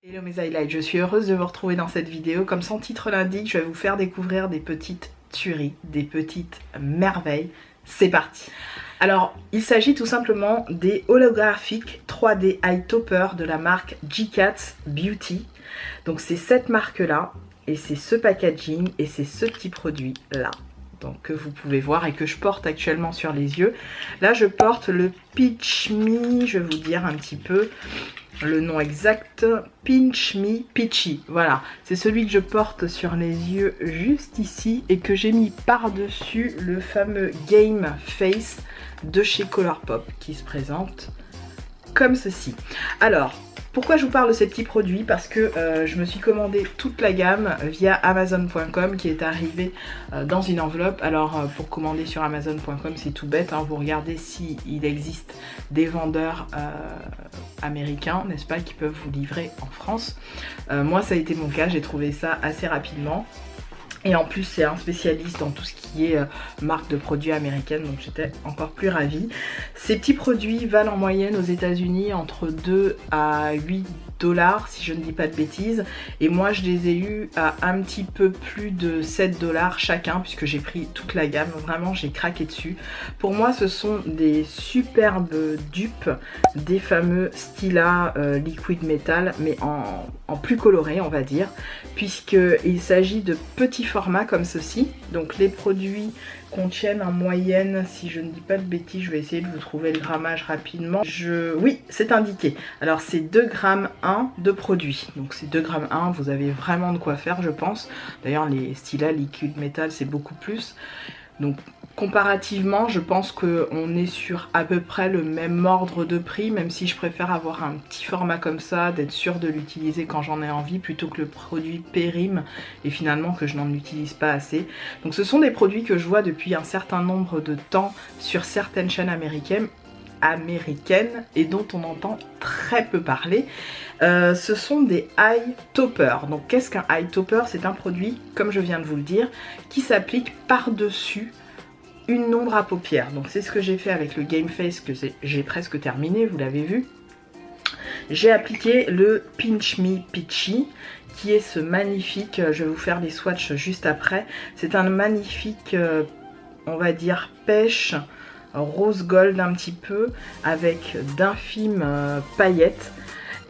Hello mes highlights, je suis heureuse de vous retrouver dans cette vidéo. Comme son titre l'indique, je vais vous faire découvrir des petites tueries, des petites merveilles. C'est parti. Alors, il s'agit tout simplement des holographiques 3D Eye Topper de la marque GCats Beauty. Donc c'est cette marque-là, et c'est ce packaging, et c'est ce petit produit-là. Donc que vous pouvez voir et que je porte actuellement sur les yeux. Là, je porte le Peach Me, je vais vous dire un petit peu le nom exact, Pinch Me Peachy, voilà, c'est celui que je porte sur les yeux juste ici et que j'ai mis par-dessus le fameux Game Face de chez Colourpop qui se présente comme ceci. Alors, pourquoi je vous parle de ces petits produits? Parce que je me suis commandé toute la gamme via Amazon.com qui est arrivée dans une enveloppe. Alors pour commander sur Amazon.com c'est tout bête, hein. Vous regardez s'il existe des vendeurs américains, n'est-ce pas, qui peuvent vous livrer en France. Moi ça a été mon cas, j'ai trouvé ça assez rapidement. Et en plus c'est un spécialiste dans tout ce qui est marque de produits américaines, donc j'étais encore plus ravie. Ces petits produits valent en moyenne aux États-Unis entre 2 à 8 $ si je ne dis pas de bêtises, et moi je les ai eus à un petit peu plus de 7 $ chacun puisque j'ai pris toute la gamme. Vraiment j'ai craqué dessus. Pour moi ce sont des superbes dupes des fameux Stila Liquid Metal, mais en plus coloré on va dire, puisqu'il s'agit de petits formats comme ceci. Donc les produits contiennent en moyenne, si je ne dis pas de bêtises, je vais essayer de vous trouver le grammage rapidement. Oui, c'est indiqué. Alors c'est 2,1 g de produit. Donc c'est 2,1 g, vous avez vraiment de quoi faire je pense. D'ailleurs les Stila Liquid Metal c'est beaucoup plus. Donc comparativement je pense qu'on est sur à peu près le même ordre de prix, même si je préfère avoir un petit format comme ça, d'être sûre de l'utiliser quand j'en ai envie plutôt que le produit périme et finalement que je n'en utilise pas assez. Donc ce sont des produits que je vois depuis un certain nombre de temps sur certaines chaînes américaines et dont on entend très peu parler. Ce sont des eye toppers. Donc qu'est-ce qu'un eye topper? C'est un produit, comme je viens de vous le dire, qui s'applique par-dessus une ombre à paupières. Donc c'est ce que j'ai fait avec le Game Face que j'ai presque terminé, vous l'avez vu. J'ai appliqué le Pinch Me Peachy qui est ce magnifique, je vais vous faire les swatchs juste après, c'est un magnifique, on va dire pêche, rose gold un petit peu, avec d'infimes paillettes.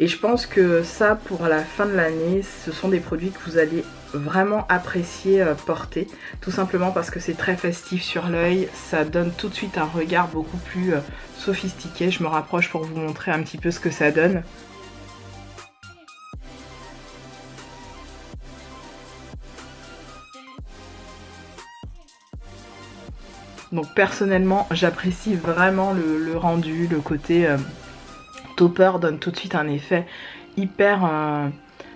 Et je pense que ça, pour la fin de l'année, ce sont des produits que vous allez vraiment apprécier porter. Tout simplement parce que c'est très festif sur l'œil, ça donne tout de suite un regard beaucoup plus sophistiqué. Je me rapproche pour vous montrer un petit peu ce que ça donne. Donc personnellement, j'apprécie vraiment le rendu, le côté topper donne tout de suite un effet hyper,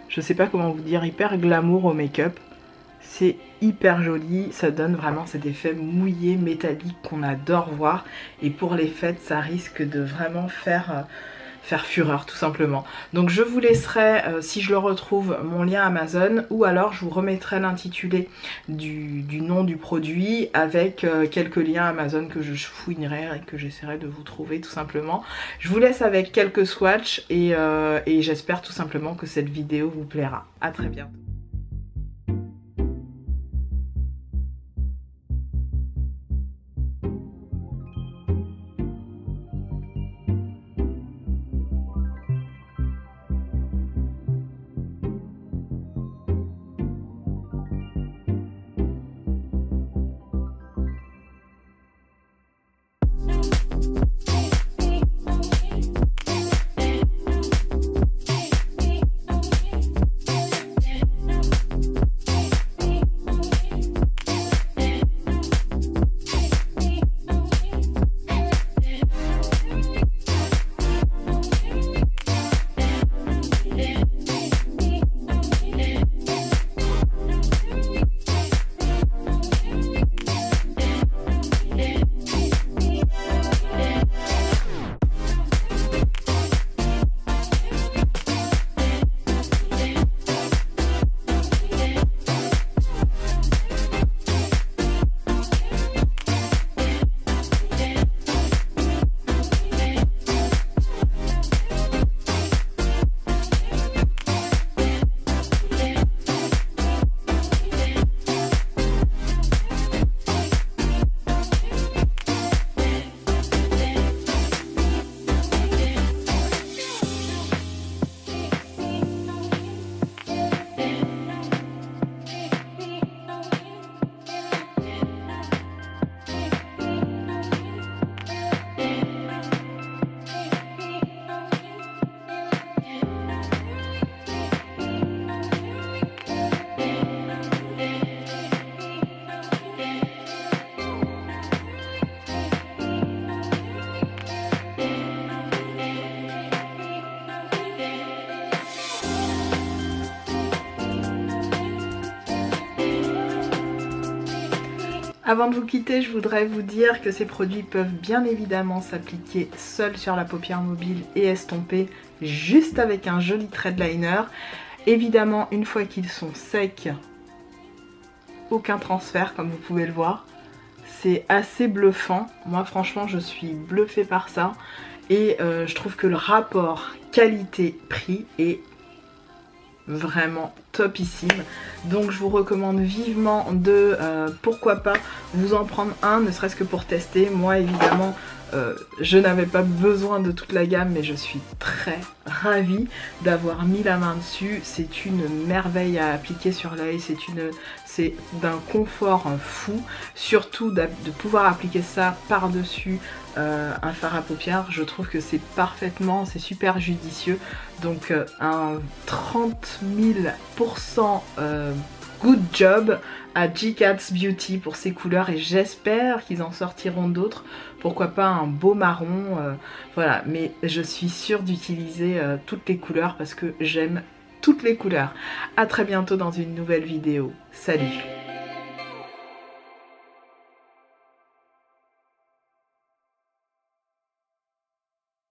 je sais pas comment vous dire, hyper glamour au make-up. C'est hyper joli, ça donne vraiment cet effet mouillé, métallique qu'on adore voir. Et pour les fêtes, ça risque de vraiment faire fureur tout simplement. Donc je vous laisserai, si je le retrouve, mon lien Amazon, ou alors je vous remettrai l'intitulé du nom du produit avec quelques liens Amazon que je fouinerai et que j'essaierai de vous trouver tout simplement. Je vous laisse avec quelques swatchs et j'espère tout simplement que cette vidéo vous plaira. À très bientôt. Avant de vous quitter, je voudrais vous dire que ces produits peuvent bien évidemment s'appliquer seuls sur la paupière mobile et estomper juste avec un joli thread liner. Évidemment, une fois qu'ils sont secs, aucun transfert comme vous pouvez le voir. C'est assez bluffant. Moi franchement, je suis bluffée par ça. Et je trouve que le rapport qualité-prix est vraiment topissime. Donc je vous recommande vivement de, pourquoi pas, vous en prendre un, ne serait-ce que pour tester. Moi évidemment, je n'avais pas besoin de toute la gamme, mais je suis très ravie d'avoir mis la main dessus. C'est une merveille à appliquer sur l'œil, c'est d'un confort fou. Surtout de pouvoir appliquer ça par-dessus un fard à paupières, je trouve que c'est parfaitement, c'est super judicieux. Donc un 30 000% good job à G-Cats Beauty pour ces couleurs, et j'espère qu'ils en sortiront d'autres. Pourquoi pas un beau marron, voilà. Mais je suis sûre d'utiliser toutes les couleurs parce que j'aime toutes les couleurs. A très bientôt dans une nouvelle vidéo. Salut!